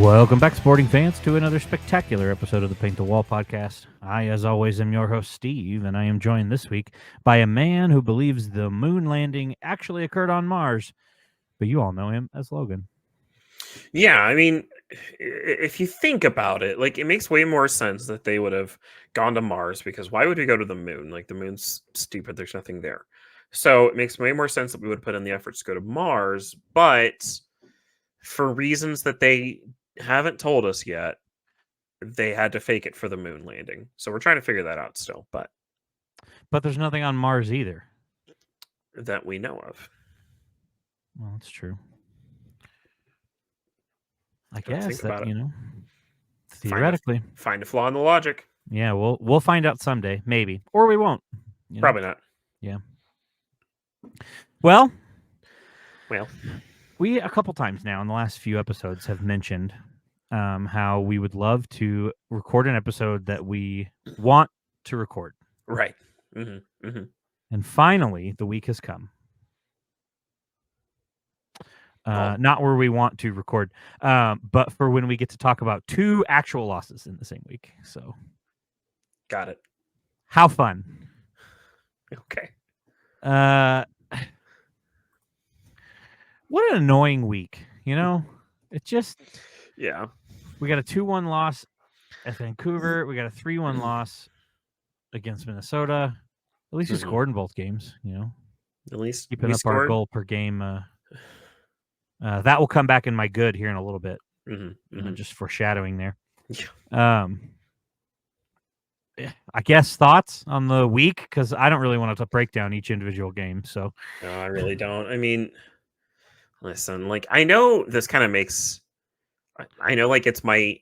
Welcome back, sporting fans, to another spectacular episode of the Paint the Wall podcast. I, as always, am your host, Steve, and I am joined this week by a man who believes the moon landing actually occurred on Mars, but you all know him as Logan. Yeah, I mean, if you think about it, like it makes way more sense that they would have gone to Mars because why would we go to the moon? Like the moon's stupid, there's nothing there. So it makes way more sense that we would put in the efforts to go to Mars, but for reasons that they haven't told us yet, they had to fake it for the moon landing. So we're trying to figure that out still, but there's nothing on Mars either. That we know of. Well, that's true. I guess that, theoretically. Find a flaw in the logic. Yeah, we'll find out someday, maybe. Or we won't. Probably not. Yeah. Well, we a couple times now in the last few episodes have mentioned how we would love to record an episode that we want to record. Right. Mm-hmm. Mm-hmm. And finally, the week has come. Not where we want to record, but for when we get to talk about two actual losses in the same week. So, got it. How fun. Okay. What an annoying week, It just... Yeah. We got a 2-1 loss at Vancouver. We got a 3-1 loss against Minnesota. At least we scored in both games, At least keeping up our goal per game. That will come back in my good here in a little bit. Just foreshadowing there. Yeah. I guess thoughts on the week, because I don't really want to break down each individual game. So no, I really don't. I mean, listen, like I know this kind of makes. I know, like it's my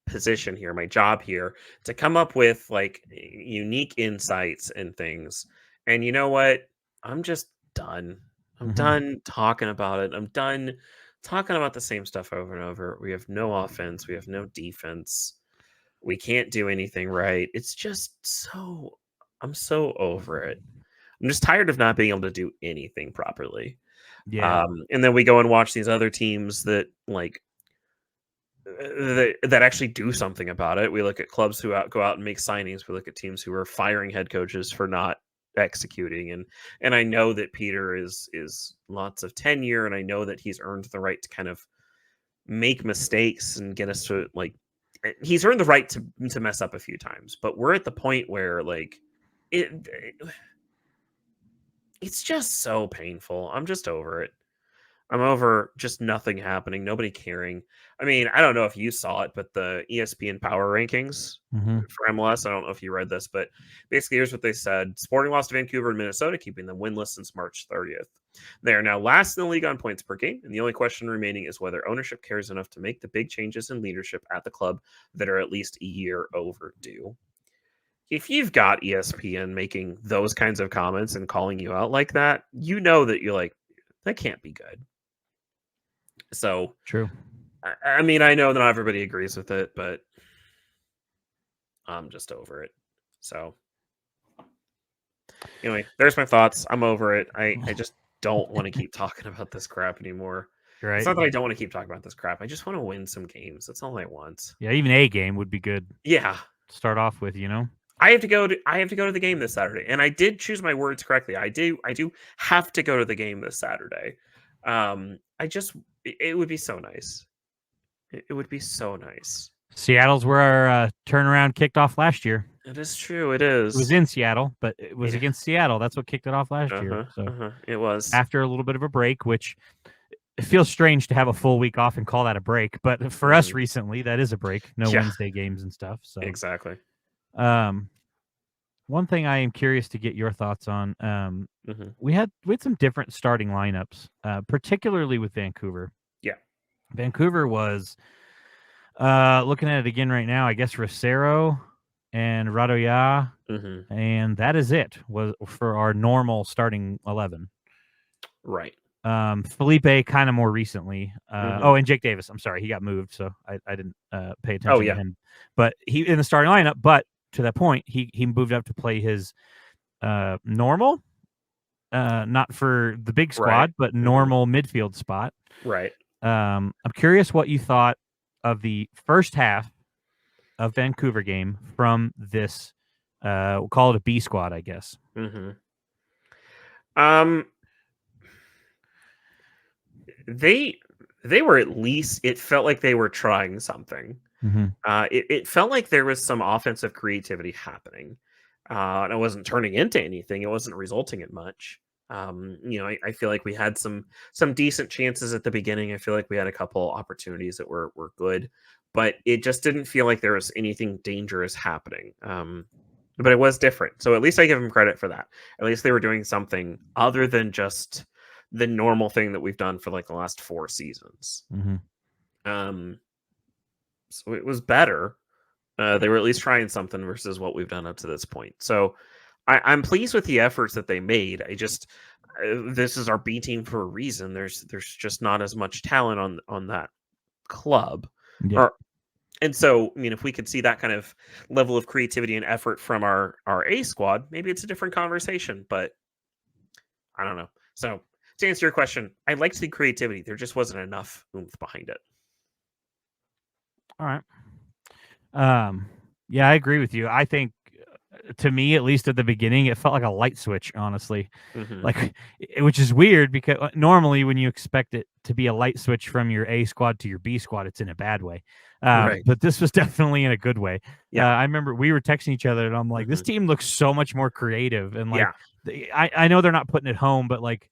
position here, my job here, to come up with like unique insights and things. And you know what? I'm just done. I'm done talking about it. I'm done talking about the same stuff over and over. We have no offense. We have no defense. We can't do anything right. It's just I'm so over it. I'm just tired of not being able to do anything properly. Yeah. And then we go and watch these other teams that that actually do something about it. We look at clubs who go out and make signings. We look at teams who are firing head coaches for not executing. And I know that Peter is lots of tenure, and I know that he's earned the right to kind of make mistakes and get us to he's earned the right to mess up a few times. But we're at the point where it's just so painful. I'm just over it. I'm over just nothing happening, nobody caring. I mean, I don't know if you saw it, but the ESPN Power Rankings for MLS, I don't know if you read this, but basically here's what they said. Sporting lost to Vancouver and Minnesota, keeping them winless since March 30th. They are now last in the league on points per game, and the only question remaining is whether ownership cares enough to make the big changes in leadership at the club that are at least a year overdue. If you've got ESPN making those kinds of comments and calling you out like that, you know that you're like, that can't be good. So true. I mean, I know not everybody agrees with it, but I'm just over it. So anyway, there's my thoughts. I'm over it. I just don't want to keep talking about this crap anymore. Right. It's not that I don't want to keep talking about this crap. I just want to win some games. That's all I want. Yeah, even a game would be good. Yeah. To start off with, I have to go to the game this Saturday, and I did choose my words correctly. I do have to go to the game this Saturday. It would be so nice. It would be so nice. Seattle's where our turnaround kicked off last year. It is true. It is. It was in Seattle, but it was against Seattle. That's what kicked it off last year. So it was after a little bit of a break, which it feels strange to have a full week off and call that a break. But for us recently, that is a break. No Wednesday games and stuff. So exactly. One thing I am curious to get your thoughts on. We had some different starting lineups, particularly with Vancouver. Yeah. Vancouver was looking at it again right now. I guess Rosero and Radoja, and that is it. Was for our normal starting 11. Right. Felipe kind of more recently. And Jake Davis. I'm sorry, he got moved, so I didn't pay attention to him. But he in the starting lineup. But to that point, he moved up to play his normal, not for the big squad, but normal midfield spot. Right. I'm curious what you thought of the first half of Vancouver game from this. We'll call it a B squad, I guess. Mm-hmm. Um, they were, at least it felt like they were trying something. Mm-hmm. It felt like there was some offensive creativity happening, and it wasn't turning into anything. It wasn't resulting in much. I feel like we had some decent chances at the beginning. I feel like we had a couple opportunities that were good, but it just didn't feel like there was anything dangerous happening. But it was different, so at least I give them credit for that. At least they were doing something other than just the normal thing that we've done for like the last 4 seasons. Mm-hmm. So it was better. They were at least trying something versus what we've done up to this point. So I'm pleased with the efforts that they made. I just this is our B team for a reason. There's just not as much talent on that club. Yeah. Or and so, I mean, if we could see that kind of level of creativity and effort from our A squad, maybe it's a different conversation. But I don't know. So to answer your question, I liked the creativity. There just wasn't enough oomph behind it. All right. Yeah, I agree with you. I think, to me, at least at the beginning, it felt like a light switch, honestly. Mm-hmm. Like, which is weird because normally when you expect it to be a light switch from your A squad to your B squad, it's in a bad way. Right. But this was definitely in a good way. Yeah. I remember we were texting each other, and I'm like, this Mm-hmm. team looks so much more creative. And like, Yeah. I know they're not putting it home, but like,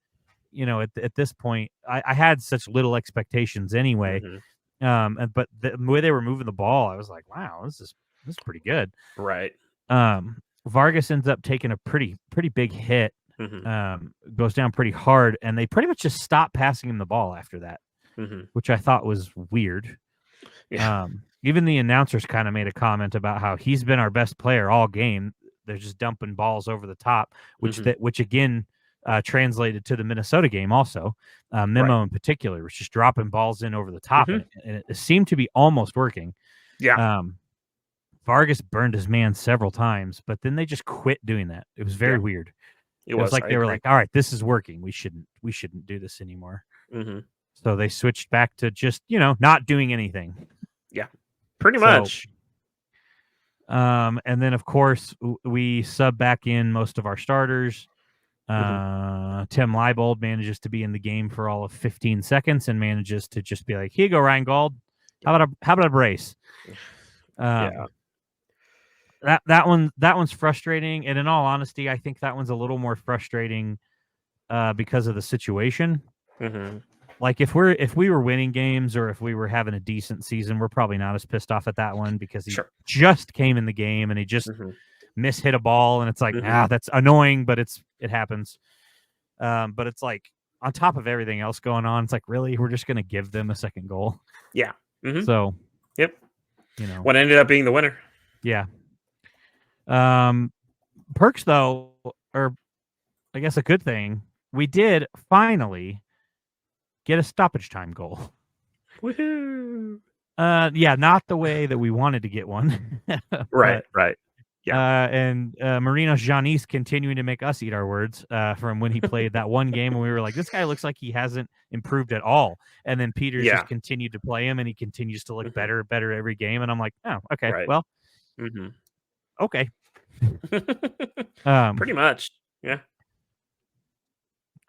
at this point, I had such little expectations anyway. Mm-hmm. But the way they were moving the ball, I was like, wow, this is pretty good. Right. Vargas ends up taking a pretty big hit. Mm-hmm. Goes down pretty hard, and they pretty much just stopped passing him the ball after that, Mm-hmm. which I thought was weird. Yeah. Even the announcers kind of made a comment about how he's been our best player all game. They're just dumping balls over the top, Mm-hmm. which again translated to the Minnesota game also. Right. Memo in particular was just dropping balls in over the top, Mm-hmm. and it seemed to be almost working. Yeah. Vargas burned his man several times, but then they just quit doing that. It was very Yeah. weird. It It was was. like I they were agree. like, "All right, this is working. We shouldn't do this anymore." Mm-hmm. So they switched back to just not doing anything. Yeah. Pretty So, much. and then of course we sub back in most of our starters. Mm-hmm. Tim Leibold manages to be in the game for all of 15 seconds and manages to just be like, "Here you go, Reingold. How about a brace?" Yeah. That one's frustrating, and in all honesty, I think that one's a little more frustrating because of the situation. Mm-hmm. Like if we were winning games or if we were having a decent season, we're probably not as pissed off at that one because he Sure. just came in the game and he just Mm-hmm. mishit a ball, and it's like, Mm-hmm. that's annoying, but it happens. But it's like on top of everything else going on, it's like, really, we're just gonna give them a second goal. Yeah. Mm-hmm. So, Yep. you know, What ended up being the winner? yeah. Perks though, or I guess a good thing, we did finally get a stoppage time goal. Woohoo! Yeah, not the way that we wanted to get one, Right. but Right. Yeah. and Marino Janis continuing to make us eat our words from when he played that one game, and we were like, this guy looks like he hasn't improved at all. And then Peters Yeah. just continued to play him, and he continues to look Mm-hmm. better every game. And I'm like, oh, okay, Right. well, Mm-hmm. okay. Pretty much. Yeah.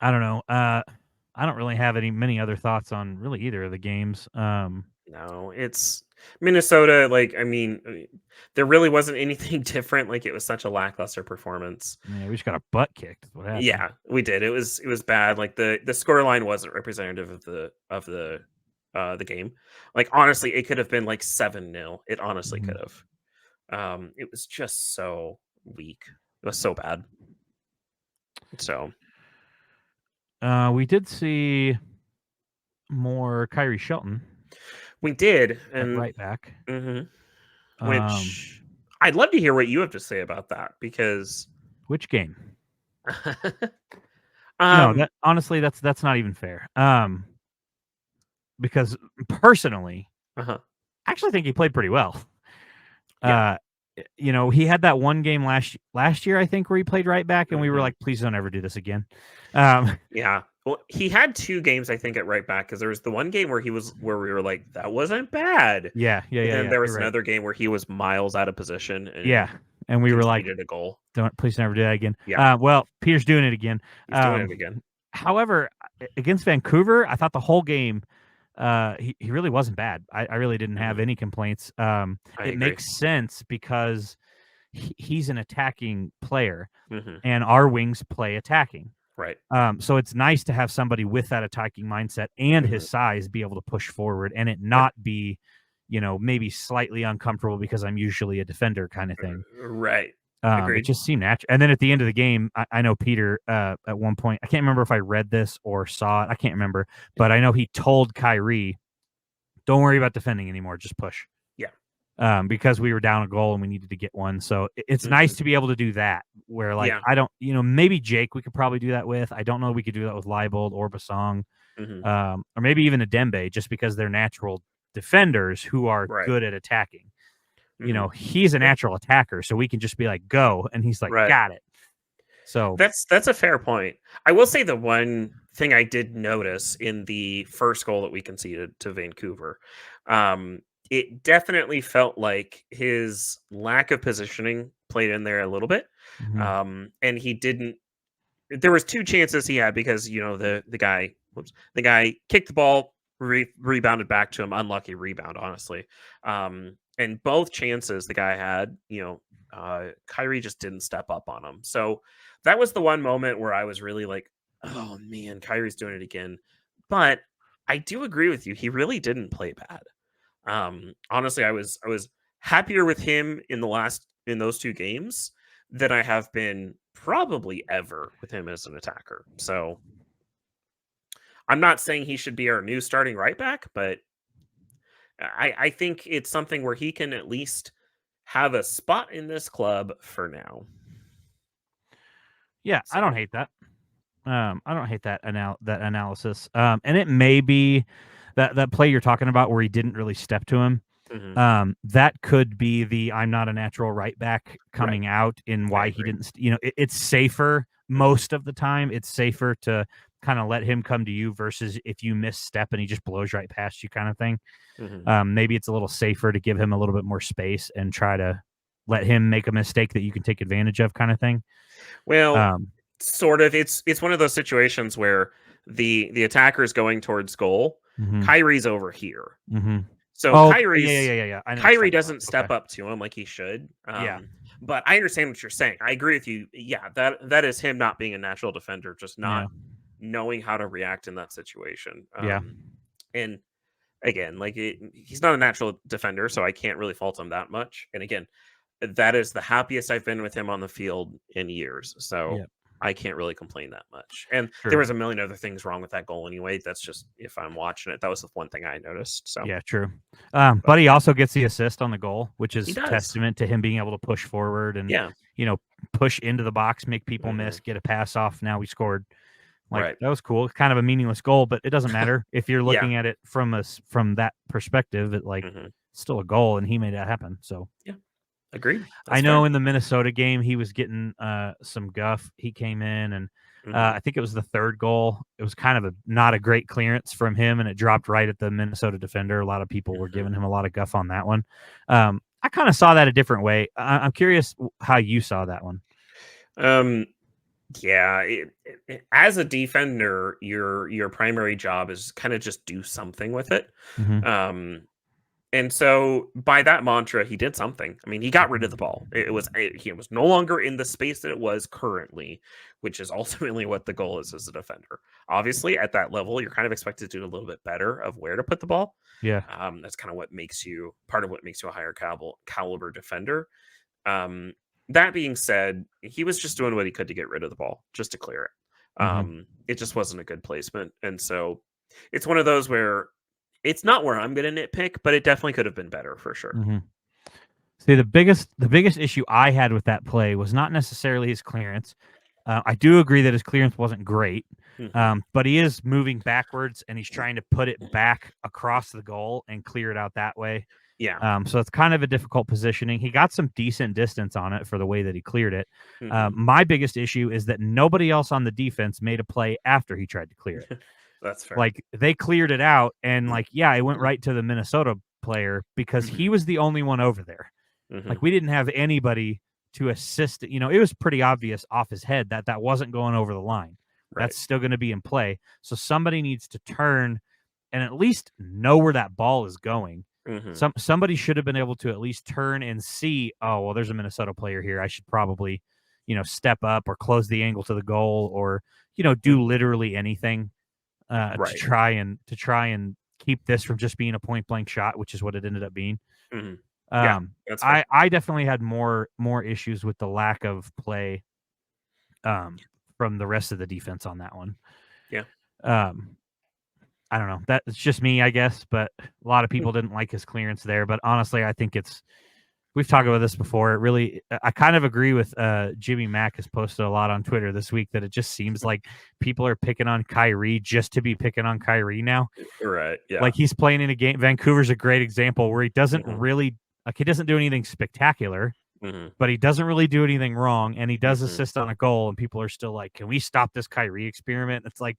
I don't know. I don't really have many other thoughts on really either of the games. No, it's Minnesota. Like, I mean, there really wasn't anything different. Like, it was such a lackluster performance. Yeah, we just got our butt kicked. That's what happened. Yeah, we did. It was bad. Like the score line wasn't representative of the game. Like, honestly, it could have been like 7-0. It honestly Mhm. could have. It was just so weak. It was so bad. So We did see more Kyrie Shelton we did, at and right back. mhm, Um, which I'd love to hear what you have to say about that because which game? No, um that honestly, that's not even fair. Because personally, uh-huh. I actually think he played pretty well. Yeah. Uh, he had that one game last year, I think, where he played right back, and we were Mhm. like, please don't ever do this again. Um, Yeah. Well, he had 2 games, I think, at right back, because there was the one game where we were like, "That wasn't bad." Yeah. And then there You're was right. another game where he was miles out of position Yeah. and And we were like, conceded a goal. don't please never do that again. Yeah. Well, Peter's doing it again. He's doing it again. However, against Vancouver, I thought the whole game, he really wasn't bad. I really didn't have Mhm. any complaints. I It agree. makes sense because he's an attacking player, Mhm. and our wings play attacking. Right. So it's nice to have somebody with that attacking mindset and Mhm. his size be able to push forward and it Yep. not be, maybe slightly uncomfortable because I'm usually a defender kind of thing. Right. It Agreed. just seemed natural. And then at the end of the game, I know Peter, at one point, I can't remember if I read this or saw it. I can't remember, but I know he told Kyrie, "Don't worry about defending anymore. Just push." Yeah. Because we were down a goal and we needed to get one. So it's nice Mhm. to be able to do that. Where like Yeah. I don't, maybe Jake we could probably do that with. I don't know we could do that with Leibold or Basong, Mhm. or maybe even a Dembe, just because they're natural defenders who are Right. good at attacking. Mhm. He's a Yep. natural attacker, so we can just be like, "Go," and he's like, Right. "Got it." So That's a fair point. I will say the one thing I did notice in the first goal that we conceded to Vancouver, um, it definitely felt like his lack of positioning played in there a little bit. mhm. And he didn't there was 2 chances he had because, the guy kicked the ball, rebounded back to him, unlucky rebound, honestly. And both chances the guy had, Kyrie just didn't step up on him. So that was the one moment where I was really like, "Oh man, Kyrie's doing it again." But I do agree with you. He really didn't play bad. Honestly, I was happier with him in those 2 games than I have been probably ever with him as an attacker. So I'm not saying he should be our new starting right back, but I think it's something where he can at least have a spot in this club for now. Yeah, I don't So hate that. I don't hate that analysis. And it may be that play you're talking about where he didn't really step to him. mhm, That could be the I'm not a natural right back right, coming out in I why he agree. didn't. It's safer Mhm, most of the time. It's safer to kind of let him come to you versus if you misstep and he just blows right past you, kind of thing. mhm. Maybe it's a little safer to give him a little bit more space and try to let him make a mistake that you can take advantage of, kind of thing. Well, Um, sort of. It's one of those situations where the attacker is going towards goal. mhm, Kyrie's over here. mhm. So Oh, okay. Yeah. I know what you're Kyrie talking about. doesn't Okay. step up to him like he should. Yeah. But I understand what you're saying. I agree with you. Yeah, that is him not being a natural defender, just not Yeah. knowing how to react in that situation. Yeah. And again, he's not a natural defender, so I can't really fault him that much. And again, that is the happiest I've been with him on the field in years. So Yeah. I can't really complain that much. And there True. was a million other things wrong with that goal anyway. That's just if I'm watching it, that was the one thing I noticed. So, Yeah, true. but But he also gets the assist on the goal, which he is does. testament to him being able to push forward and, Yeah. you know, push into the box, make people Hmm. miss, get a pass off. Now we scored. Like Right. that was cool. It's kind of a meaningless goal, but it doesn't matter if you're Yeah. looking at it from that perspective. It like Hmm. still a goal, and he made that happen. So Yeah. Agreed. I That's know fair. in the Minnesota game he was getting some guff. He came in and Hmm. I think it was the third goal. It was kind of not a great clearance from him, and it dropped right at the Minnesota defender. A lot of people were Hmm. giving him a lot of guff on that one. I kind of saw that a different way. I'm curious how you saw that one. Um. Yeah. As a defender, your primary job is kind of just do something with it. Hmm. Um. And so by that mantra, he did something. I mean, he got rid of the ball. He was no longer in the space that it was currently, which is ultimately what the goal is as a defender. Obviously, at that level, you're kind of expected to do a little bit better of where to put the ball. Yeah. That's kind of what makes you part of what makes you a higher caliber defender. Um, that being said, he was just doing what he could to get rid of the ball, just to clear it. Hmm. It just wasn't a good placement, and so it's one of those where it's not where I'm going to nitpick, but it definitely could have been better for sure. Hmm. See, the biggest issue I had with that play was not necessarily his clearance. I do agree that his clearance wasn't great. But he is moving backwards, and he's trying to put it back across the goal and clear it out that way. Yeah. So it's kind of a difficult positioning. He got some decent distance on it for the way that he cleared it. My biggest issue is that nobody else on the defense made a play after he tried to clear it. That's fair. Like, they cleared it out, and it went right to the Minnesota player because he was the only one over there. Like, we didn't have anybody to assist. It was pretty obvious off his head that wasn't going over the line. Right. That's still going to be in play. So somebody needs to turn and at least know where that ball is going. Somebody should have been able to at least turn and see, oh, well, there's a Minnesota player here. I should probably, step up or close the angle to the goal or, do literally anything to try and keep this from just being a point blank shot, which is what it ended up being. That's fair. I definitely had more issues with the lack of play from the rest of the defense on that one. Yeah. I don't know. That's just me, I guess, but a lot of people didn't like his clearance there. But honestly, I think we've talked about this before. It really, I kind of agree with Jimmy Mack has posted a lot on Twitter this week that it just seems like people are picking on Kyrie just to be picking on Kyrie now. Right. Yeah. Like, he's playing in a game. Vancouver's a great example where he doesn't really, he doesn't do anything spectacular. But he doesn't really do anything wrong, and he does assist on a goal, and people are still like, can we stop this Kyrie experiment? It's like,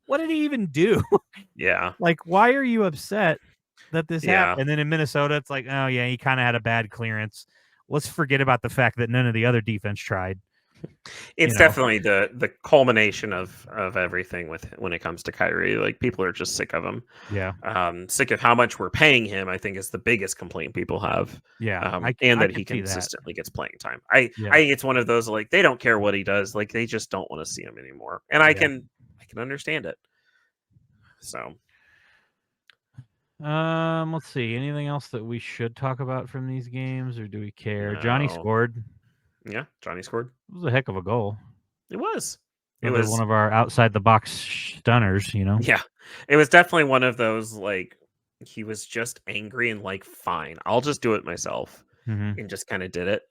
what did he even do? Yeah. Like, why are you upset that this happened? And then in Minnesota, it's like, oh, yeah, he kind of had a bad clearance. Let's forget about the fact that none of the other defense tried. It's definitely the culmination of everything when it comes to Kyrie. Like, people are just sick of him. Yeah. Sick of how much we're paying him, I think, is the biggest complaint people have. Yeah. And that he consistently gets playing time. I think it's one of those, like, they don't care what he does. Like, they just don't want to see him anymore. And I can understand it. So let's see. Anything else that we should talk about from these games, or do we care? No. Johnny scored. Yeah, Johnny scored. It was a heck of a goal. It was. It was one of our outside the box stunners, Yeah. It was definitely one of those, like, he was just angry and like, fine, I'll just do it myself. And just kind of did it.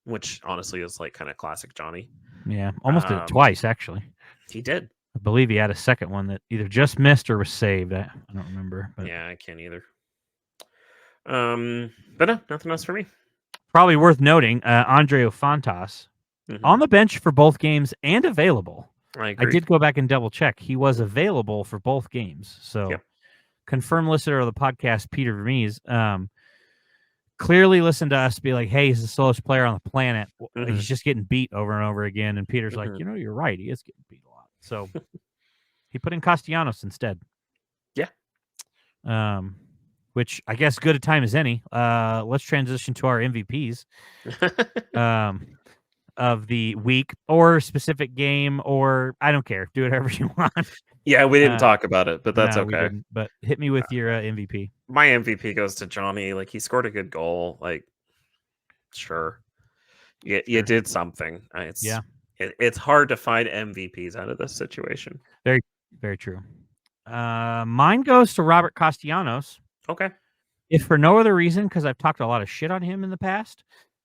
Which honestly is like kind of classic Johnny. Yeah. Almost did it twice, actually. He did. I believe he had a second one that either just missed or was saved. I don't remember. But yeah, I can't either. But no, nothing else for me. Probably worth noting, Andre Ofantas on the bench for both games and available. I agree. I did go back and double check. He was available for both games. So, confirmed listener of the podcast, Peter Vermees, clearly listened to us be like, hey, he's the slowest player on the planet. He's just getting beat over and over again. And Peter's like, you're right. He is getting beat a lot. So, he put in Castellanos instead. Yeah. Which I guess good a time as any. Let's transition to our MVPs of the week or specific game, or I don't care. Do whatever you want. Yeah, we didn't talk about it, but that's okay. But hit me with your MVP. My MVP goes to Johnny. Like, he scored a good goal. Like, sure. You did something. It's hard to find MVPs out of this situation. Very, very true. Mine goes to Robert Castellanos. Okay. If for no other reason, because I've talked a lot of shit on him in the past.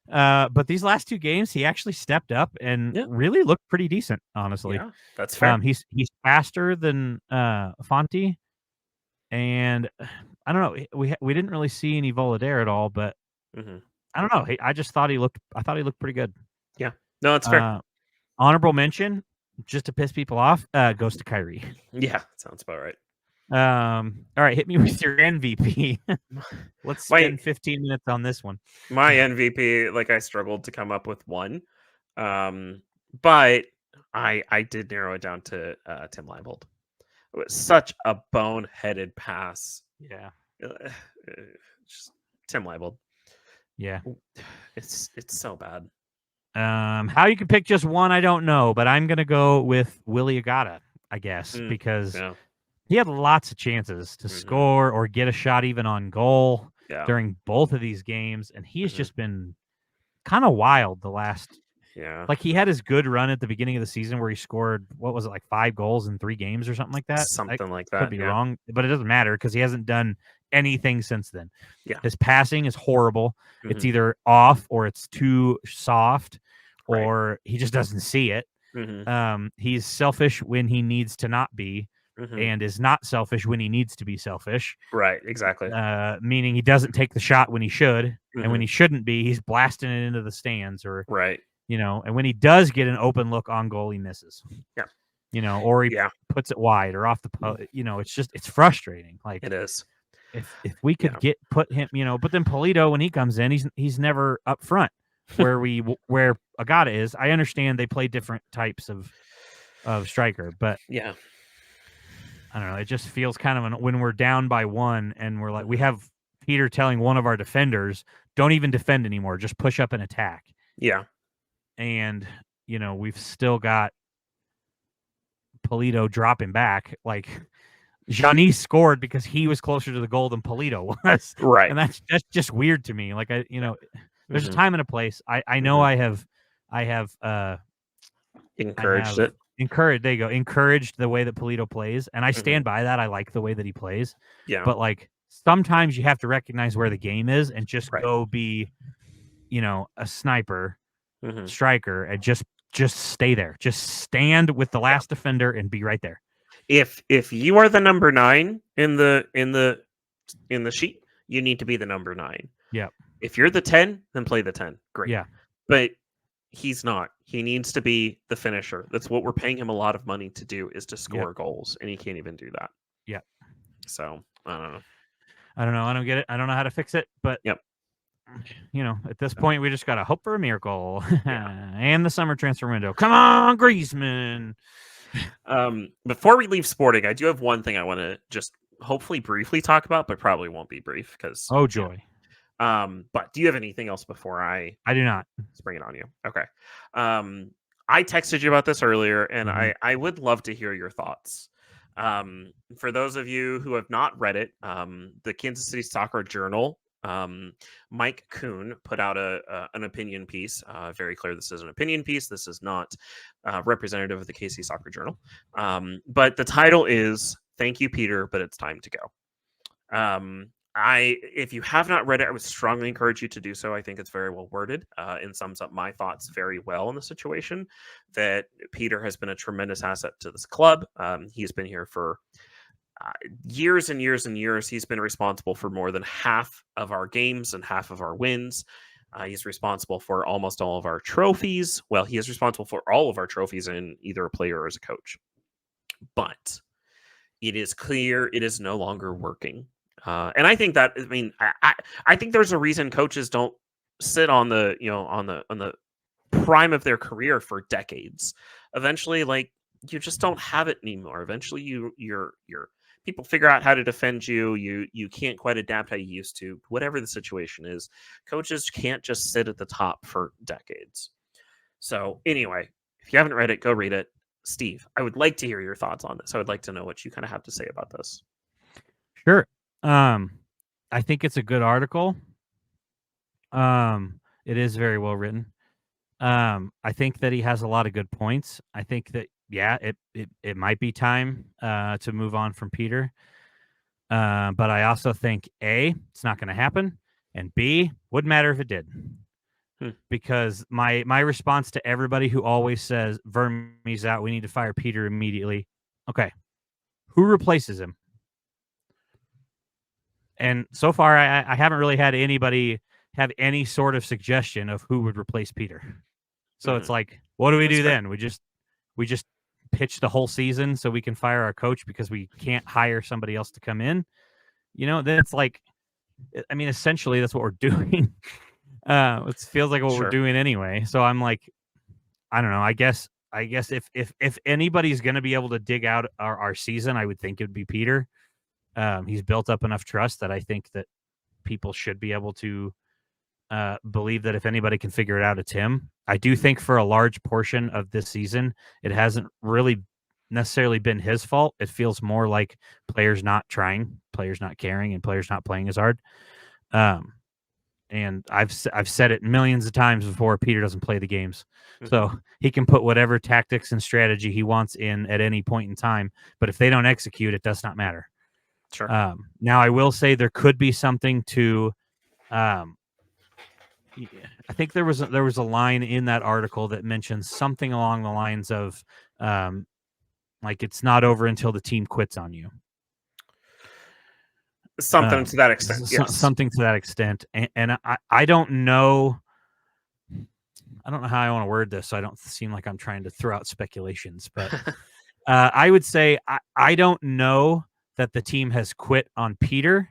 But these last two games, he actually stepped up and really looked pretty decent, honestly. Yeah, that's fair. He's faster than Fonte. And I don't know. We didn't really see any Volodare at all, but I don't know. I just thought he looked pretty good. Yeah. No, it's fair. Honorable mention, just to piss people off, goes to Kyrie. Yeah, sounds about right. All right, hit me with your MVP. Let's spend 15 minutes on this one. My MVP, like, I struggled to come up with one, but I did narrow it down to Tim Leibold. It was such a boneheaded pass. Yeah, just Tim Leibold. Yeah, it's so bad. How you can pick just one, I don't know, but I'm gonna go with Willie Agata, I guess, because he had lots of chances to score or get a shot even on goal during both of these games, and he's just been kind of wild the last. Yeah, like, he had his good run at the beginning of the season where he scored, what was it, like 5 goals in 3 games or something like that? Something like that. Could be wrong, but it doesn't matter because he hasn't done anything since then. Yeah, his passing is horrible. It's either off or it's too soft, or he just doesn't see it. He's selfish when he needs to not be, and is not selfish when he needs to be selfish. Right, exactly. Meaning he doesn't take the shot when he should, and when he shouldn't be, he's blasting it into the stands, or right. and when he does get an open look on goal, he misses. Yeah. Or he puts it wide or off the it's frustrating. Like, it is. If we could put him, but then Polito, when he comes in, he's never up front where Agata is. I understand they play different types of striker, but yeah, I don't know. It just feels kind of when we're down by one and we're like, we have Peter telling one of our defenders, don't even defend anymore, just push up and attack. Yeah. And, we've still got Polito dropping back. Like, Giannis scored because he was closer to the goal than Polito was. Right. And that's just weird to me. Like, there's a time and a place. I know I have encouraged it. There you go. Encouraged the way that Polito plays. And I stand by that. I like the way that he plays. Yeah. But like, sometimes you have to recognize where the game is and just go be, a sniper, striker, and just stay there. Just stand with the last defender and be right there. If you are the number 9 in the sheet, you need to be the number 9. Yeah. If you're the 10, then play the 10. Great. Yeah. But he's not. He needs to be the finisher. That's what we're paying him a lot of money to do, is to score goals, and he can't even do that. Yeah. So I don't know. I don't get it. I don't know how to fix it, but at this point, we just gotta hope for a miracle. And the summer transfer window. Come on, Griezmann. Before we leave sporting, I do have one thing I want to just hopefully briefly talk about, but probably won't be brief because joy. But do you have anything else before I do not spring it on you? Okay. I texted you about this earlier, and I would love to hear your thoughts. For those of you who have not read it, the Kansas City Soccer Journal, Mike Kuhn put out an opinion piece. Very clear, this is an opinion piece. This is not representative of the KC Soccer Journal. But the title is "Thank You, Peter, but it's time to go." If you have not read it, I would strongly encourage you to do so. I think it's very well worded and sums up my thoughts very well in the situation. That Peter has been a tremendous asset to this club. He's been here for years and years and years. He's been responsible for more than half of our games and half of our wins. He's responsible for almost all of our trophies. Well, he is responsible for all of our trophies in either a player or as a coach. But it is clear it is no longer working. And I think that, I think there's a reason coaches don't sit on the, on the prime of their career for decades. Eventually, like, you just don't have it anymore. Eventually, your people figure out how to defend you. You can't quite adapt how you used to. Whatever the situation is, coaches can't just sit at the top for decades. So anyway, if you haven't read it, go read it. Steve, I would like to hear your thoughts on this. I would like to know what you kind of have to say about this. Sure. I think it's a good article. It is very well written. I think that he has a lot of good points. I think that it might be time to move on from Peter. But I also think A, it's not going to happen, and B, wouldn't matter if it did. Because my response to everybody who always says Verme's out, we need to fire Peter immediately. Okay, who replaces him? And so far, I haven't really had anybody have any sort of suggestion of who would replace Peter. So it's like, what do we do then? We just pitch the whole season so we can fire our coach because we can't hire somebody else to come in. Then it's like, essentially that's what we're doing. It feels like what we're doing anyway. So I'm like, I don't know. I guess if anybody's going to be able to dig out our season, I would think it would be Peter. He's built up enough trust that I think that people should be able to believe that if anybody can figure it out, it's him. I do think for a large portion of this season, it hasn't really necessarily been his fault. It feels more like players not trying, players not caring, and players not playing as hard. And I've said it millions of times before, Peter doesn't play the games. So he can put whatever tactics and strategy he wants in at any point in time. But if they don't execute, it does not matter. Now, I will say there could be something to, I think there was a line in that article that mentions something along the lines of, like, it's not over until the team quits on you. Something to that extent, yes. Something to that extent, and I don't know. I don't know how I want to word this, so I don't seem like I'm trying to throw out speculations, but I would say I don't know that the team has quit on Peter,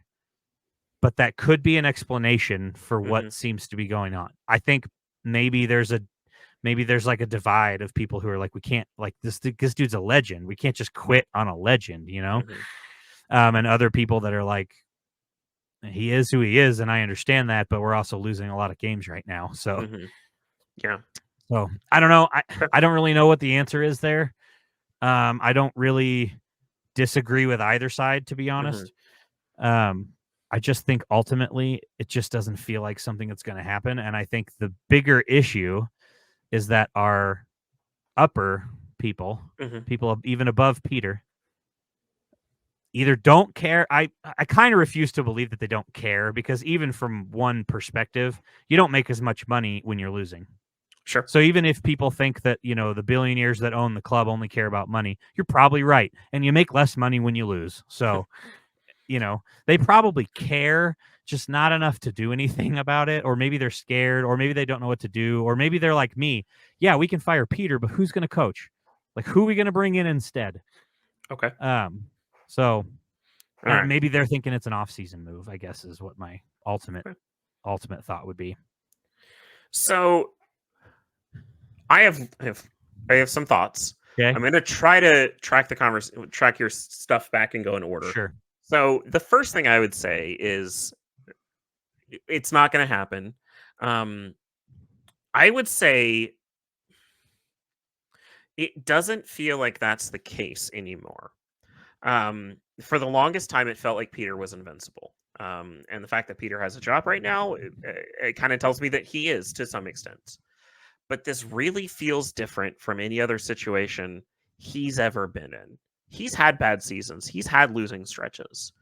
but that could be an explanation for what seems to be going on. I think maybe there's like a divide of people who are like, we can't, like, this dude's a legend. We can't just quit on a legend, you know? And other people that are like, he is who he is, and I understand that, but we're also losing a lot of games right now. So, yeah. So I don't know. I don't really know what the answer is there. I don't really disagree with either side, to be honest. I just think ultimately it just doesn't feel like something that's going to happen. And I think the bigger issue is that our upper people, people even above Peter, either don't care. I kind of refuse to believe that they don't care, because even from one perspective, you don't make as much money when you're losing. Sure. So even if people think that, you know, the billionaires that own the club only care about money, you're probably right. And you make less money when you lose. So, you know, they probably care, just not enough to do anything about it. Or maybe they're scared, or maybe they don't know what to do. Or maybe they're like me. Yeah, we can fire Peter, but who's going to coach? Like, who are we going to bring in instead? Okay. So right. Maybe they're thinking it's an off-season move, I guess, is what my ultimate thought would be. So I have some thoughts. Okay. I'm going to try to track your stuff back and go in order. Sure. So the first thing I would say is it's not going to happen. I would say it doesn't feel like that's the case anymore. For the longest time, it felt like Peter was invincible. And the fact that Peter has a job right now, it kind of tells me that he is to some extent. But this really feels different from any other situation he's ever been in. He's had bad seasons, he's had losing stretches,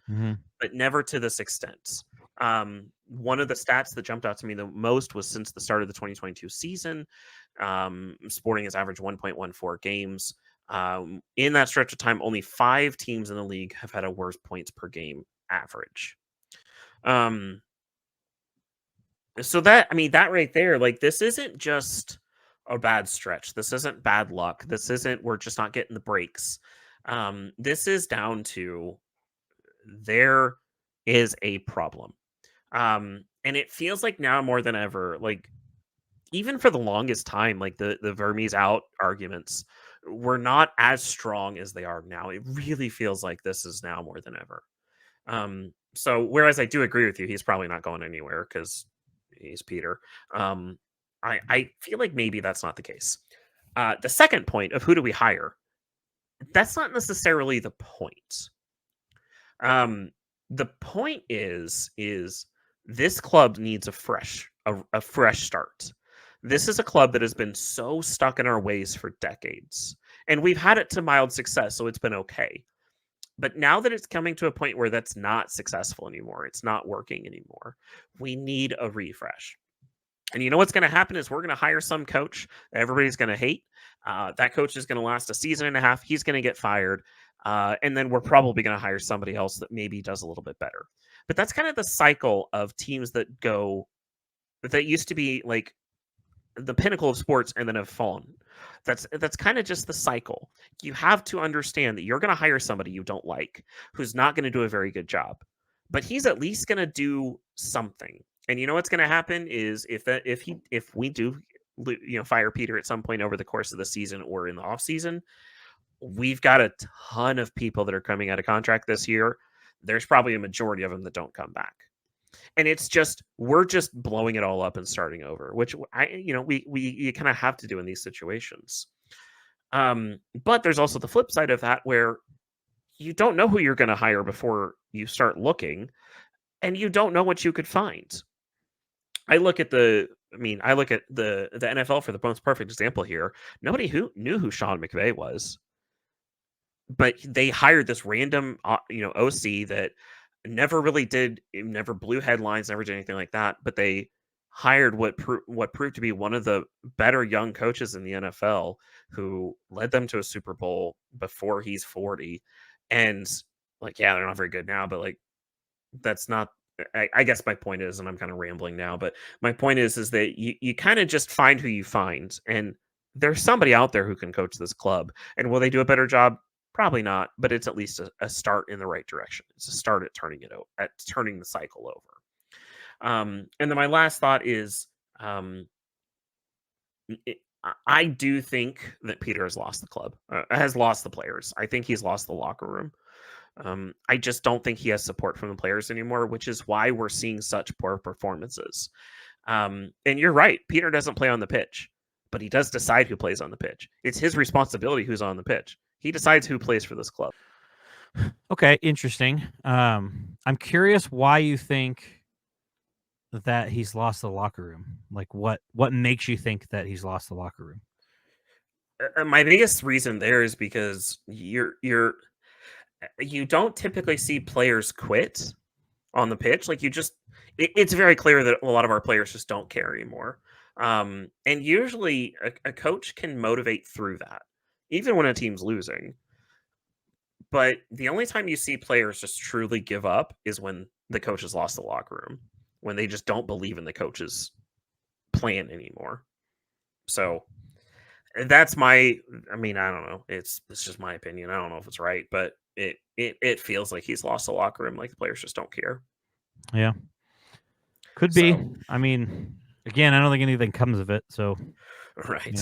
but never to this extent. One of the stats that jumped out to me the most was since the start of the 2022 season, Sporting has averaged 1.14 games. In that stretch of time, only 5 teams in the league have had a worse points per game average. So that right there, like, this isn't just a bad stretch. This isn't bad luck. This isn't we're just not getting the breaks. This is down to there is a problem. And it feels like now more than ever, like, even for the longest time, like the Vermes out arguments were not as strong as they are now. It really feels like this is now more than ever. So whereas I do agree with you, he's probably not going anywhere because he's Peter. I feel like maybe that's not the case. The second point of who do we hire? That's not necessarily the point. The point is this club needs a fresh start. This is a club that has been so stuck in our ways for decades, and we've had it to mild success, so it's been okay. But now that it's coming to a point where that's not successful anymore, it's not working anymore, we need a refresh. And you know what's going to happen is we're going to hire some coach that everybody's going to hate. That coach is going to last a season and a half. He's going to get fired. And then we're probably going to hire somebody else that maybe does a little bit better. But that's kind of the cycle of teams that used to be like the pinnacle of sports and then have fallen. That's kind of just the cycle. You have to understand that you're going to hire somebody you don't like, who's not going to do a very good job, but he's at least going to do something. And you know what's going to happen is if we do fire Peter at some point over the course of the season or in the off season, we've got a ton of people that are coming out of contract this year. There's probably a majority of them that don't come back. And it's just we're just blowing it all up and starting over, which we kind of have to do in these situations. But there's also the flip side of that, where you don't know who you're going to hire before you start looking, and you don't know what you could find. I look at the NFL for the most perfect example here. Nobody who knew who Sean McVay was, but they hired this random OC that never blew headlines, never did anything like that. But they hired what proved to be one of the better young coaches in the NFL, who led them to a Super Bowl before he's 40. And like, yeah, they're not very good now, but like, that's not. I guess my point is, and I'm kind of rambling now, but my point is that you kind of just find who you find, and there's somebody out there who can coach this club. And will they do a better job? Probably not, but it's at least a start in the right direction. It's a start at turning the cycle over. And then my last thought is, um, I do think that Peter has lost the club, has lost the players. I think he's lost the locker room. I just don't think he has support from the players anymore, which is why we're seeing such poor performances. And you're right, Peter doesn't play on the pitch, but he does decide who plays on the pitch. It's his responsibility who's on the pitch. He decides who plays for this club. Okay, interesting. I'm curious why you think that he's lost the locker room. Like, what makes you think that he's lost the locker room? My biggest reason there is because you don't typically see players quit on the pitch. Like, it's very clear that a lot of our players just don't care anymore. And usually a coach can motivate through that, even when a team's losing. But the only time you see players just truly give up is when the coach has lost the locker room, when they just don't believe in the coach's plan anymore. So that's I don't know. It's just my opinion. I don't know if it's right, but it feels like he's lost the locker room. Like, the players just don't care. Yeah, could be. I mean, again, I don't think anything comes of it. So, right.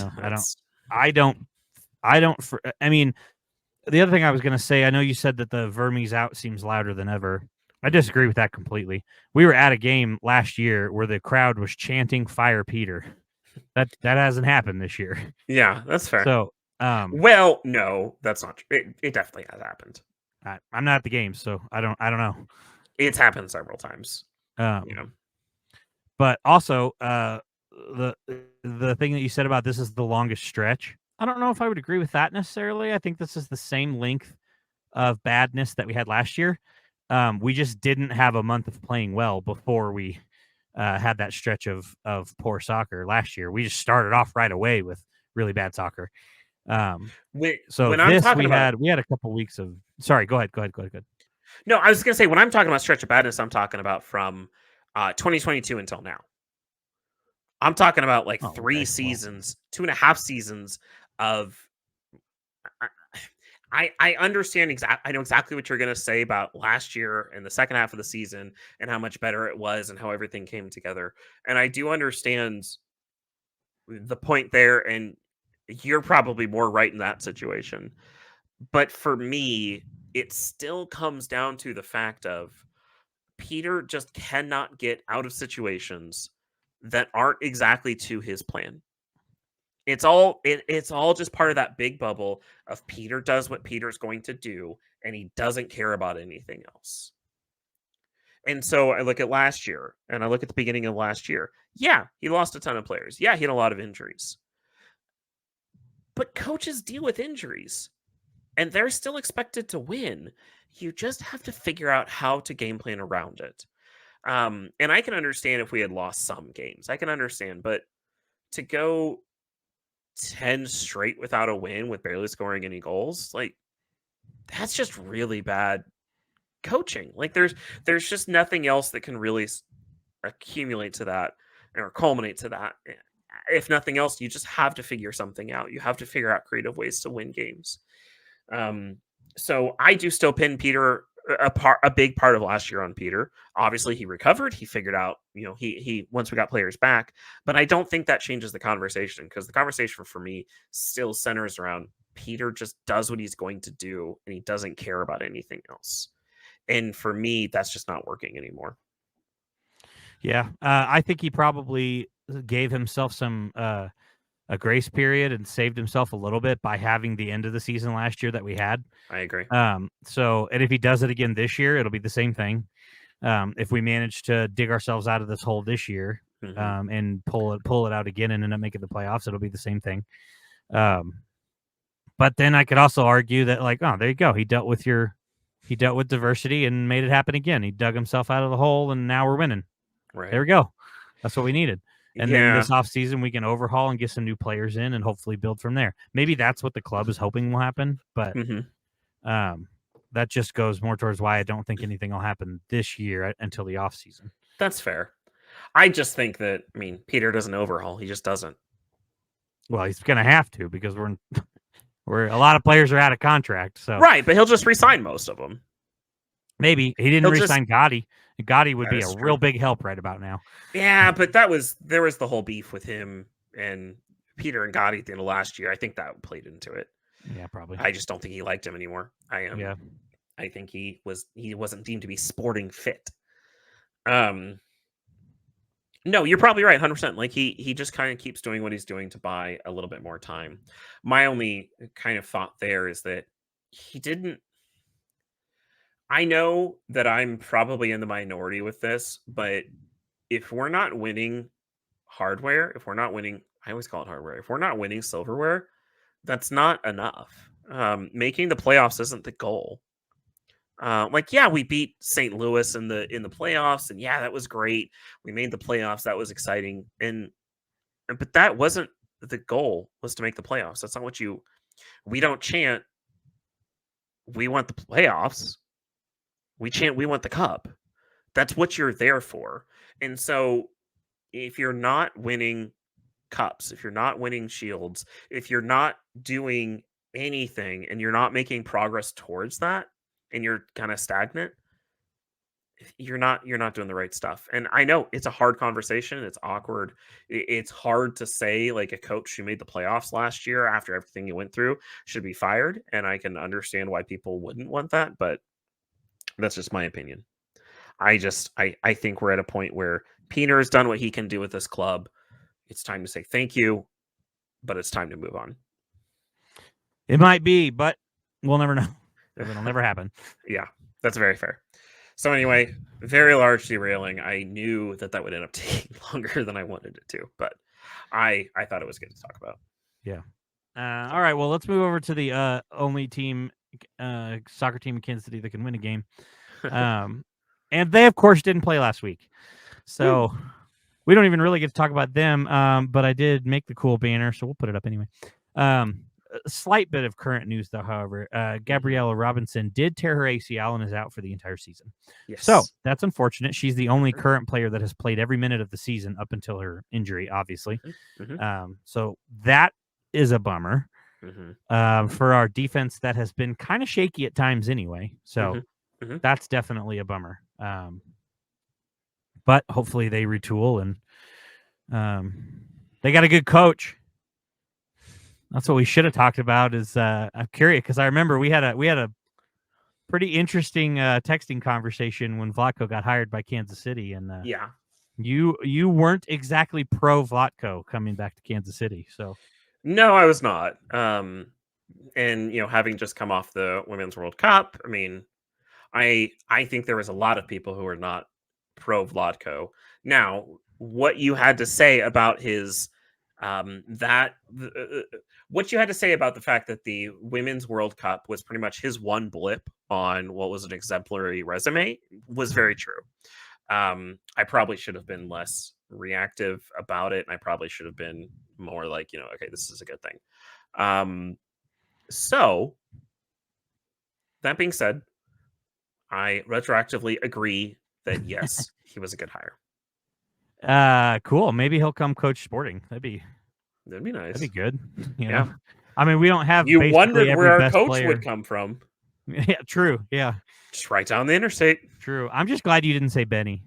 I mean, the other thing I was going to say, I know you said that the Vermes out seems louder than ever. I disagree with that completely. We were at a game last year where the crowd was chanting "Fire Peter." That hasn't happened this year. Yeah, that's fair. So, well, no, that's not true. It definitely has happened. I'm not at the game, so I don't know. It's happened several times. But also, the thing that you said about this is the longest stretch, I don't know if I would agree with that necessarily. I think this is the same length of badness that we had last year. We just didn't have a month of playing well before we had that stretch of poor soccer last year. We just started off right away with really bad soccer. So when I'm talking about, we had a couple weeks of. Sorry, go ahead. No, I was gonna say, when I'm talking about stretch of badness, I'm talking about from 2022 until now. I'm talking about like 3 seasons, 2.5 seasons of. I understand I know exactly what you're going to say about last year and the second half of the season and how much better it was and how everything came together. And I do understand the point there, and you're probably more right in that situation. But for me, it still comes down to the fact of Peter just cannot get out of situations that aren't exactly to his plan. It's all just part of that big bubble of Peter does what Peter's going to do, and he doesn't care about anything else. And so I look at last year, and I look at the beginning of last year. Yeah, he lost a ton of players. Yeah, he had a lot of injuries. But coaches deal with injuries, and they're still expected to win. You just have to figure out how to game plan around it. And I can understand if we had lost some games. I can understand, but to go 10 straight without a win with barely scoring any goals, like, that's just really bad coaching. Like, there's just nothing else that can really accumulate to that or culminate to that. If nothing else, you just have to figure something out. You have to figure out creative ways to win games. So I do still pin Peter, a big part of last year on Peter. Obviously, he recovered. He figured out, he once we got players back. But I don't think that changes the conversation, because the conversation for me still centers around Peter just does what he's going to do, and he doesn't care about anything else. And for me, that's just not working anymore. Yeah, I think he probably gave himself some a grace period and saved himself a little bit by having the end of the season last year that we had. I agree. So, and if he does it again this year, it'll be the same thing. If we manage to dig ourselves out of this hole this year, and pull it out again and end up making the playoffs, it'll be the same thing. But then I could also argue that, like, oh, there you go. He dealt with diversity and made it happen again. He dug himself out of the hole, and now we're winning. Right. There we go. That's what we needed. And then this offseason, we can overhaul and get some new players in and hopefully build from there. Maybe that's what the club is hoping will happen, but that just goes more towards why I don't think anything will happen this year until the offseason. That's fair. I just think that, Peter doesn't overhaul. He just doesn't. Well, he's going to have to because we're a lot of players are out of contract. So right, but he'll just re-sign most of them. Maybe he didn't re-sign Gotti. Gotti would be a real big help right about now. Yeah, but there was the whole beef with him and Peter and Gotti at the end of last year. I think that played into it. Yeah, probably. I just don't think he liked him anymore. I think he wasn't deemed to be sporting fit. No, you're probably right, 100%. Like he just kind of keeps doing what he's doing to buy a little bit more time. My only kind of thought there is that he didn't. I know that I'm probably in the minority with this, but if we're not winning hardware, if we're not winning, I always call it hardware. If we're not winning silverware, that's not enough. Making the playoffs isn't the goal. We beat St. Louis in the playoffs, and that was great. We made the playoffs. That was exciting. But that wasn't the goal, was to make the playoffs. That's not what we don't chant, we want the playoffs. We chant, we want the cup. That's what you're there for. And so if you're not winning cups, if you're not winning shields, if you're not doing anything and you're not making progress towards that, and you're kind of stagnant, you're not doing the right stuff. And I know it's a hard conversation. It's awkward. It's hard to say, like, a coach who made the playoffs last year after everything he went through should be fired. And I can understand why people wouldn't want that, but that's just my opinion. I think we're at a point where Peter has done what he can do with this club. It's time to say thank you, but it's time to move on. It might be, but we'll never know. It'll never happen. Yeah, that's very fair. So anyway, very large derailing. I knew that would end up taking longer than I wanted it to, but I thought it was good to talk about. Yeah. All right. Well, let's move over to the only team, soccer team in Kansas City that can win a game. And they, of course, didn't play last week. So we don't even really get to talk about them. But I did make the cool banner, so we'll put it up anyway. A slight bit of current news, though, however. Gabriella Robinson did tear her ACL and is out for the entire season. Yes. So that's unfortunate. She's the only current player that has played every minute of the season up until her injury, obviously. So that is a bummer for our defense that has been kind of shaky at times anyway. So that's definitely a bummer. But hopefully they retool and they got a good coach. That's what we should have talked about. Is I'm curious because I remember we had a pretty interesting texting conversation when Vlatko got hired by Kansas City, and you weren't exactly pro Vlatko coming back to Kansas City. So no, I was not. And having just come off the Women's World Cup, I think there was a lot of people who were not pro Vlatko. Now, what you had to say about his what you had to say about the fact that the Women's World Cup was pretty much his one blip on what was an exemplary resume was very true. I probably should have been less reactive about it, and I probably should have been more like, okay, this is a good thing. So that being said, I retroactively agree that yes, he was a good hire. Cool. Maybe he'll come coach Sporting. That'd be nice. That'd be good. You know? I mean, we don't have. You wondered where our coach player would come from. Yeah, true. Yeah, just right down the interstate. True. I'm just glad you didn't say Benny.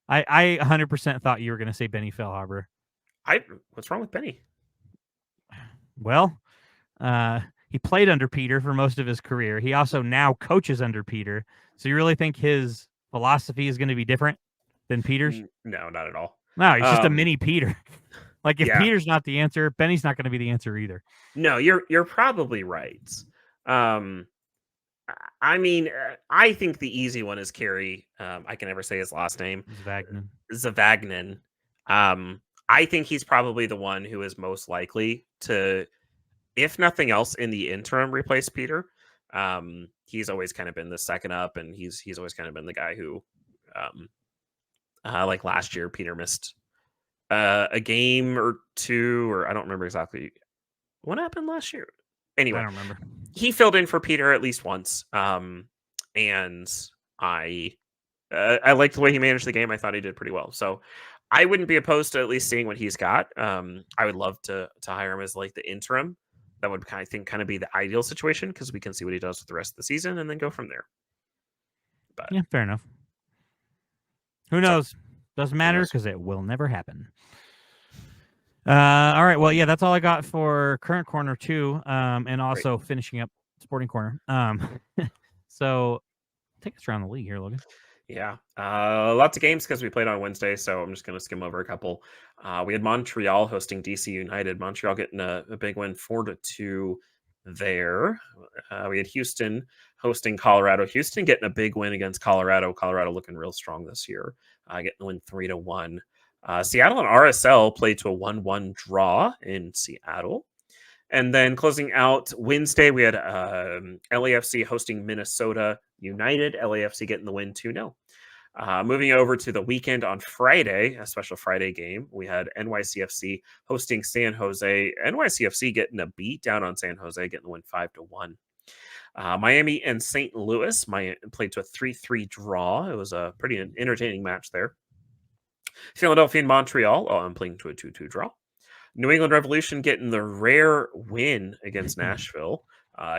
I 100% thought you were going to say Benny Fellhaber. What's wrong with Benny? Well, he played under Peter for most of his career. He also now coaches under Peter. So you really think his philosophy is going to be different than Peter's? No, not at all. No, he's just a mini Peter. Like if Peter's not the answer, Benny's not going to be the answer either. No, you're probably right. I think the easy one is Kerry. I can never say his last name. Zavagnin. I think he's probably the one who is most likely to, if nothing else, in the interim, replace Peter. He's always kind of been the second up, and he's always kind of been the guy who, like last year, Peter missed a game or two, or I don't remember exactly what happened last year. Anyway, I don't remember. he filled in for Peter at least once, and I liked the way he managed the game. I thought he did pretty well. So I wouldn't be opposed to at least seeing what he's got. I would love to hire him as like the interim. That would kind of be the ideal situation because we can see what he does with the rest of the season and then go from there. But Yeah, fair enough. Who knows? Doesn't matter because it will never happen. All right. Well, yeah, that's all I got for current corner 2, and also finishing up sporting corner. So take us around the league here, Logan. Yeah, lots of games because we played on Wednesday, so I'm just going to skim over a couple. We had Montreal hosting DC United. Montreal getting a big win, 4-2 there. We had Houston hosting Colorado. Houston getting a big win against Colorado. Colorado looking real strong this year, getting the win 3-1. Seattle and RSL played to a 1-1 draw in Seattle. And then closing out Wednesday, we had LAFC hosting Minnesota United. LAFC getting the win 2-0. Moving over to the weekend on Friday, a special Friday game, we had NYCFC hosting San Jose. NYCFC getting a beat down on San Jose, getting the win 5-1. Miami and St. Louis played to a 3-3 draw. It was a pretty entertaining match there. Philadelphia and Montreal, I'm playing to a 2-2 draw. New England Revolution getting the rare win against Nashville,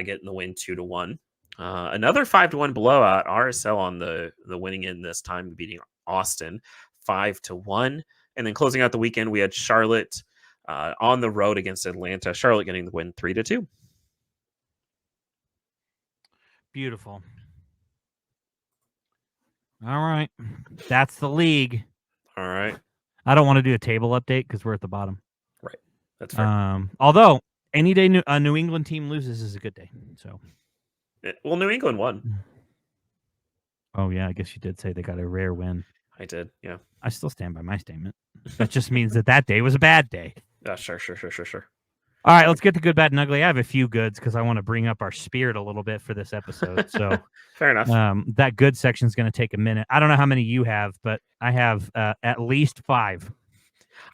getting the win 2-1. Another 5-1 blowout. RSL on the winning end this time, beating Austin 5-1. And then closing out the weekend, we had Charlotte on the road against Atlanta. Charlotte getting the win 3-2. Beautiful. All right, that's the league. All right. I don't want to do a table update because we're at the bottom. Right. That's fair. Although any day a New England team loses is a good day. So, well, New England won. Oh yeah, I guess you did say they got a rare win. I did. Yeah. I still stand by my statement. That just means that day was a bad day. Sure. All right, let's get to good, bad, and ugly. I have a few goods because I want to bring up our spirit a little bit for this episode. So fair enough. That good section is going to take a minute. I don't know how many you have, but I have at least 5.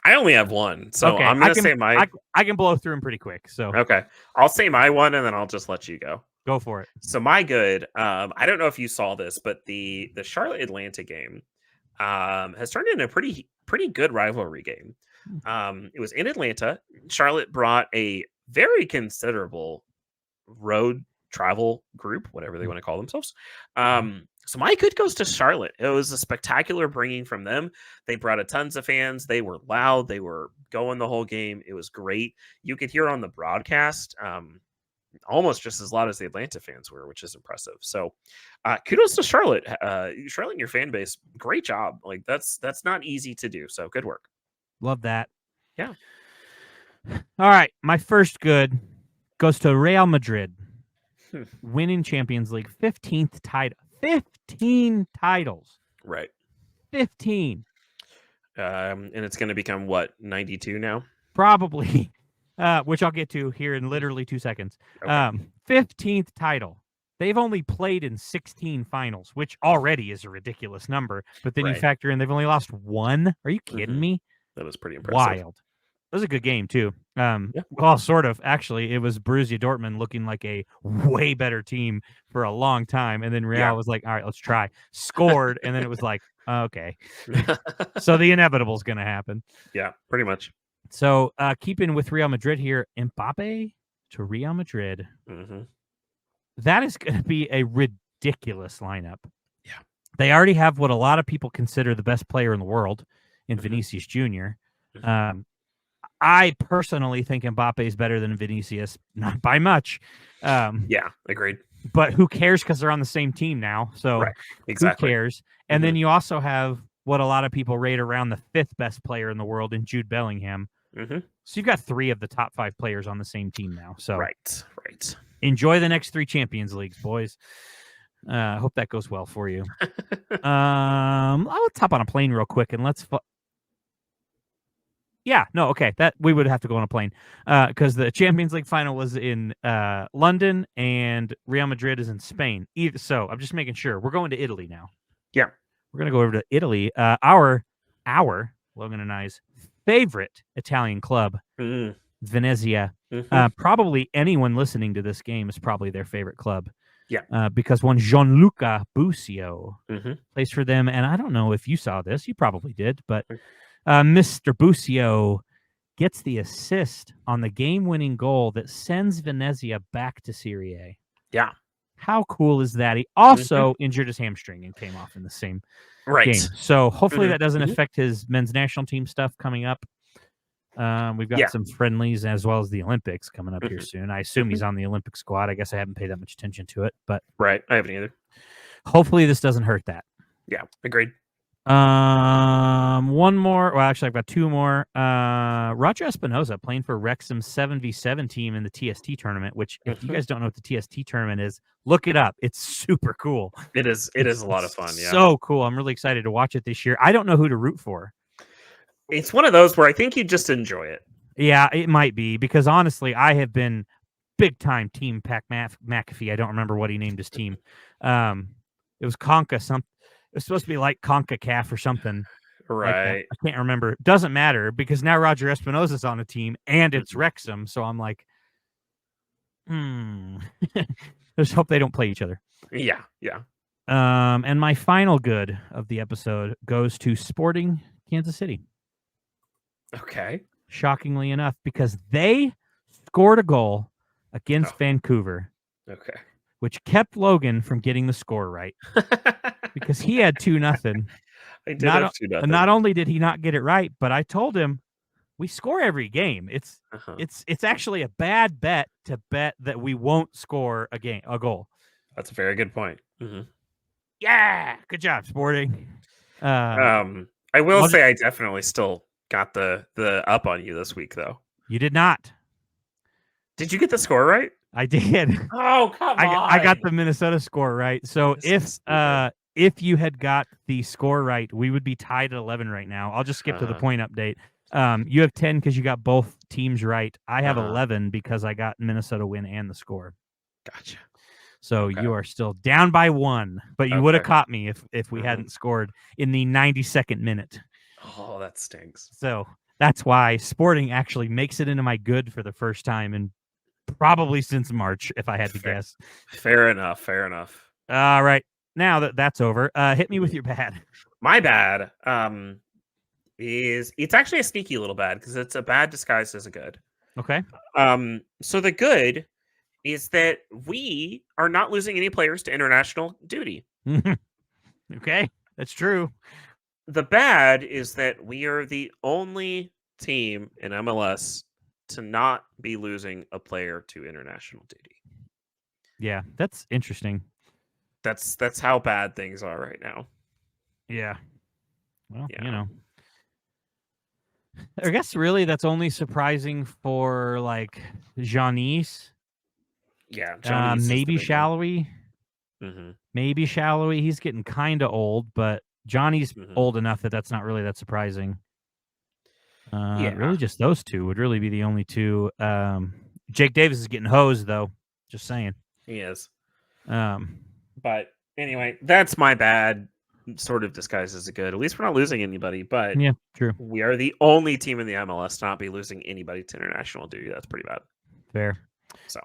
I only have 1, so okay, I'm going to say my... I can blow through them pretty quick. So okay, I'll say my one, and then I'll just let you go. Go for it. So my good, I don't know if you saw this, but the Charlotte Atlanta game has turned into a pretty good rivalry game. It was in Atlanta. Charlotte brought a very considerable road travel group, whatever they want to call themselves. So my good goes to Charlotte. It was a spectacular bringing from them. They brought a tons of fans. They were loud. They were going the whole game. It was great. You could hear on the broadcast almost just as loud as the Atlanta fans were, which is impressive. So kudos to Charlotte. Charlotte and your fan base, great job. Like that's not easy to do. So good work. Love that. Yeah. All right. My first good goes to Real Madrid. Winning Champions League, 15th title. 15 titles. Right. 15. And it's going to become what, 92 now? Probably. Which I'll get to here in literally 2 seconds. Okay. 15th title. They've only played in 16 finals, which already is a ridiculous number. But then you factor in they've only lost 1. Are you kidding me? That was pretty impressive. Wild. It was a good game, too. Well, sort of. Actually, it was Borussia Dortmund looking like a way better team for a long time. And then Real was like, all right, let's try. Scored. And then it was like, okay. So the inevitable is going to happen. Yeah, pretty much. So keeping with Real Madrid here, Mbappe to Real Madrid. Mm-hmm. That is going to be a ridiculous lineup. Yeah. They already have what a lot of people consider the best player in the world in Vinicius Jr. I personally think Mbappe is better than Vinicius, not by much. Yeah, agreed. But who cares because they're on the same team now. So exactly. Who cares? And then you also have what a lot of people rate around the 5th best player in the world in Jude Bellingham. Mm-hmm. So you've got 3 of the top 5 players on the same team now. So right. Enjoy the next 3 Champions Leagues, boys. I hope that goes well for you. I'll hop on a plane real quick and let's... that we would have to go on a plane because the Champions League final was in London and Real Madrid is in Spain. So I'm just making sure. We're going to Italy now. Yeah. We're going to go over to Italy. Our Logan and I's favorite Italian club, Venezia. Probably anyone listening to this game is probably their favorite club. Yeah. Because one Gianluca Busio plays for them. And I don't know if you saw this. You probably did. But Mr. Busio gets the assist on the game-winning goal that sends Venezia back to Serie A. Yeah. How cool is that? He also injured his hamstring and came off in the same game. So hopefully that doesn't affect his men's national team stuff coming up. We've got some friendlies as well as the Olympics coming up here soon. I assume he's on the Olympic squad. I guess I haven't paid that much attention to it, but I haven't either. Hopefully this doesn't hurt that. Yeah, agreed. One more. Well, actually, I've got two more. Roger Espinoza playing for Wrexham's 7v7 team in the TST tournament, which if you guys don't know what the TST tournament is, look it up. It's super cool. It is a lot of fun. Yeah. So cool. I'm really excited to watch it this year. I don't know who to root for. It's one of those where I think you just enjoy it. Yeah, it might be because honestly, I have been big time team Pat McAfee. I don't remember what he named his team. It was Conca something. It was supposed to be like CONCACAF or something. Right. Like I can't remember. It doesn't matter because now Roger Espinoza's on a team and it's Wrexham. So I'm like, Let's hope they don't play each other. Yeah. Yeah. And my final good of the episode goes to Sporting Kansas City. Okay. Shockingly enough, because they scored a goal against Vancouver. Okay. Which kept Logan from getting the score right. Because he had 2-0. I did have 2-0. Not only did he not get it right, but I told him we score every game. It's actually a bad bet to bet that we won't score a goal. That's a very good point. Yeah, good job, Sporting. I will say I definitely still got the up on you this week, though. You did not. Did you get the score right? I did. Oh, come on. I got the Minnesota score right. So if you had got the score right, we would be tied at 11 right now. I'll just skip to the point update. You have 10 because you got both teams right. I have 11 because I got Minnesota win and the score. Gotcha. So you are still down by 1, but you would have caught me if we hadn't scored in the 92nd minute. Oh, that stinks. So that's why Sporting actually makes it into my good for the first time in probably since March, if I had to guess. Fair enough. All right. Now that's over, hit me with your bad. My bad it's actually a sneaky little bad because it's a bad disguised as a good. Okay. So the good is that we are not losing any players to international duty. Okay, that's true. The bad is that we are the only team in MLS to not be losing a player to international duty. Yeah, that's interesting. That's how bad things are right now. Yeah. Well, I guess really that's only surprising for like Janice. Yeah, maybe Shallowy. Maybe Shallowy. He's getting kind of old, but Johnny's old enough that that's not really that surprising. Really just those two would really be the only two. Jake Davis is getting hosed, though. Just saying. He is. But anyway, that's my bad. Sort of disguised as a good. At least we're not losing anybody, but yeah, true. We are the only team in the MLS to not be losing anybody to international duty. That's pretty bad. Fair. So,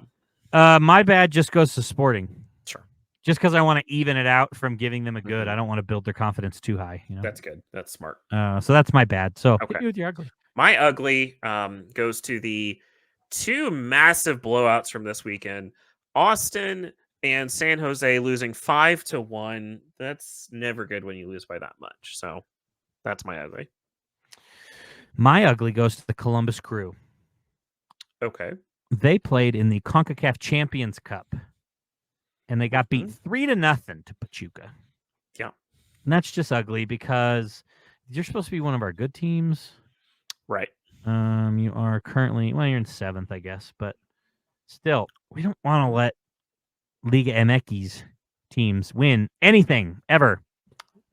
my bad just goes to Sporting. Sure. Just because I want to even it out from giving them a good. I don't want to build their confidence too high. That's good. That's smart. So that's my bad. So hit me with your ugly. My ugly goes to the two massive blowouts from this weekend. Austin and San Jose losing 5-1. That's never good when you lose by that much. So that's my ugly. My ugly goes to the Columbus Crew. Okay. They played in the CONCACAF Champions Cup, and they got beat 3-0 to Pachuca. Yeah. And that's just ugly because you're supposed to be one of our good teams. Right. You are currently, you're in 7th, I guess, but still, we don't want to let Liga MX teams win anything ever.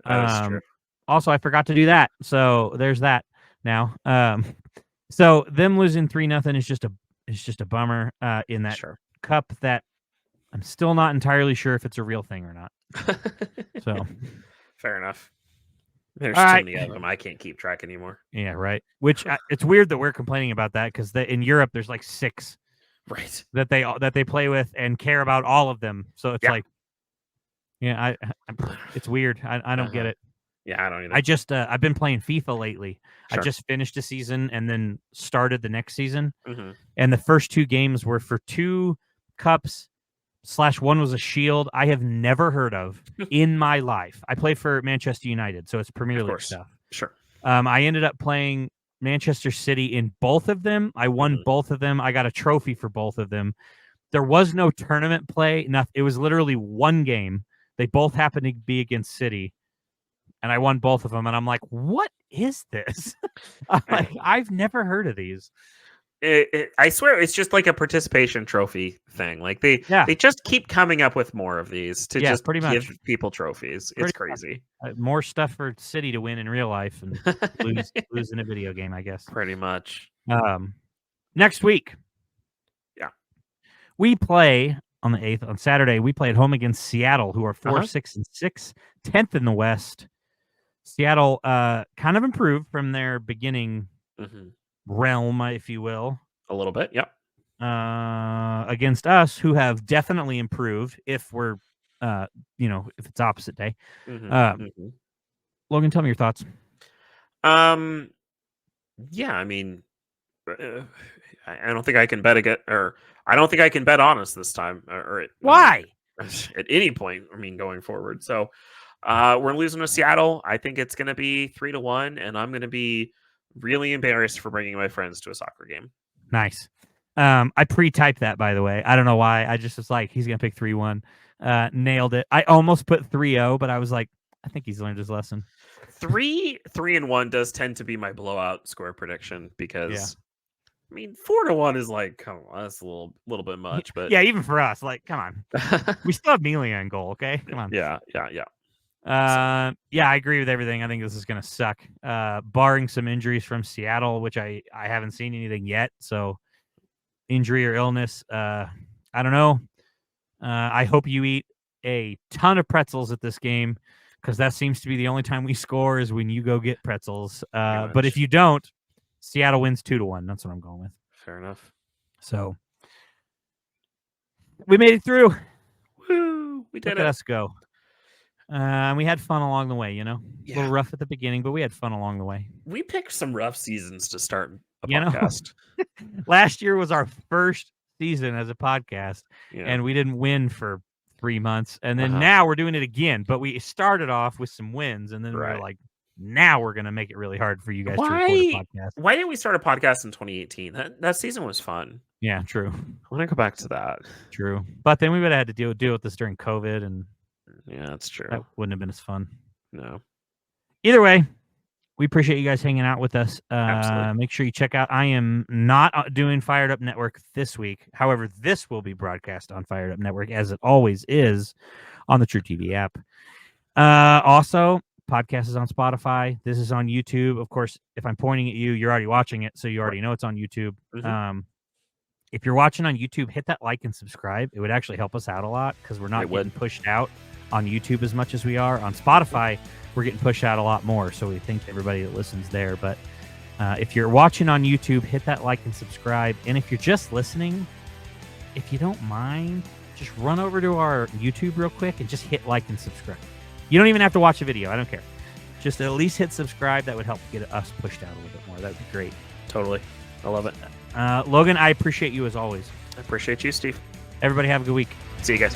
That is true. Also, I forgot to do that, so there's that now. So them losing 3-0 is just a bummer in that cup that I'm still not entirely sure if it's a real thing or not. So fair enough. There's All too right. many of them. I can't keep track anymore. Yeah, right. Which it's weird that we're complaining about that because in Europe there's like 6 Right. that they play with and care about all of them. So it's Yeah. like, yeah, it's weird. I don't get it. Yeah, I don't either. I just I've been playing FIFA lately. I Sure. just finished a season and then started the next season. Mm-hmm. And the first 2 games were for 2 cups / one was a shield I have never heard of in my life. I play for Manchester United, so it's Premier League stuff. Sure. I ended up playing Manchester City in both of them. I won both of them. I got a trophy for both of them. There was no tournament play. It was literally one game. They both happened to be against City, and I won both of them. And I'm like, what is this? I've never heard of these. I swear it's just like a participation trophy thing. Like they just keep coming up with more of these to just pretty give much. people trophies. It's crazy. More stuff for City to win in real life and lose in a video game, I guess. Pretty much. Next week, yeah, we play on the 8th on Saturday. We play at home against Seattle, who are 4-6-6, 10th in the West. Seattle kind of improved from their beginning realm, if you will. A little bit, yep. Against us, who have definitely improved if we're, if it's opposite day. Logan, tell me your thoughts. Yeah, I mean, I don't think I can bet again, or I don't think I can bet on us this time. Why? At any point, I mean, going forward. So, we're losing to Seattle. I think it's going to be 3-1, and I'm going to be really embarrassed for bringing my friends to a soccer game. Nice. I pre-typed that, by the way. I don't know why. I just was like, he's going to pick 3-1. Nailed it. I almost put 3-0, but I was like, I think he's learned his lesson. 3-1 does tend to be my blowout score prediction because, I mean, 4-1 is like, come on, that's a little bit much. But yeah, even for us, like, come on. We still have Melia in goal, okay? Come on. Yeah. Yeah, I agree with everything. I think this is going to suck. Barring some injuries from Seattle, which I haven't seen anything yet. So injury or illness, I don't know. I hope you eat a ton of pretzels at this game because that seems to be the only time we score is when you go get pretzels. But if you don't, Seattle wins 2-1. That's what I'm going with. Fair enough. So we made it through. Woo! We did Look at us go. We had fun along the way, a little rough at the beginning, but we had fun along the way. We picked some rough seasons to start a podcast. Last year was our first season as a podcast, and we didn't win for 3 months. And then now we're doing it again, but we started off with some wins, and then we were like, now we're going to make it really hard for you guys to record a podcast. Why didn't we start a podcast in 2018? That season was fun. Yeah, true. I want to go back to that. True. But then we would have had to deal with this during COVID, and yeah, that's true. That wouldn't have been as fun. No. Either way, we appreciate you guys hanging out with us. Absolutely. Make sure you check out. I am not doing Fired Up Network this week. However, this will be broadcast on Fired Up Network, as it always is on the True TV app. Also, podcast is on Spotify. This is on YouTube. Of course, if I'm pointing at you, you're already watching it, so you already know it's on YouTube. If you're watching on YouTube, hit that like and subscribe. It would actually help us out a lot because we're not getting pushed out on YouTube as much as we are. On Spotify, we're getting pushed out a lot more, so we thank everybody that listens there. But if you're watching on YouTube, hit that like and subscribe. And if you're just listening, if you don't mind, just run over to our YouTube real quick and just hit like and subscribe. You don't even have to watch a video. I don't care. Just at least hit subscribe. That would help get us pushed out a little bit more. That would be great. Totally. I love it. Logan, I appreciate you as always. I appreciate you, Steve. Everybody have a good week. See you guys.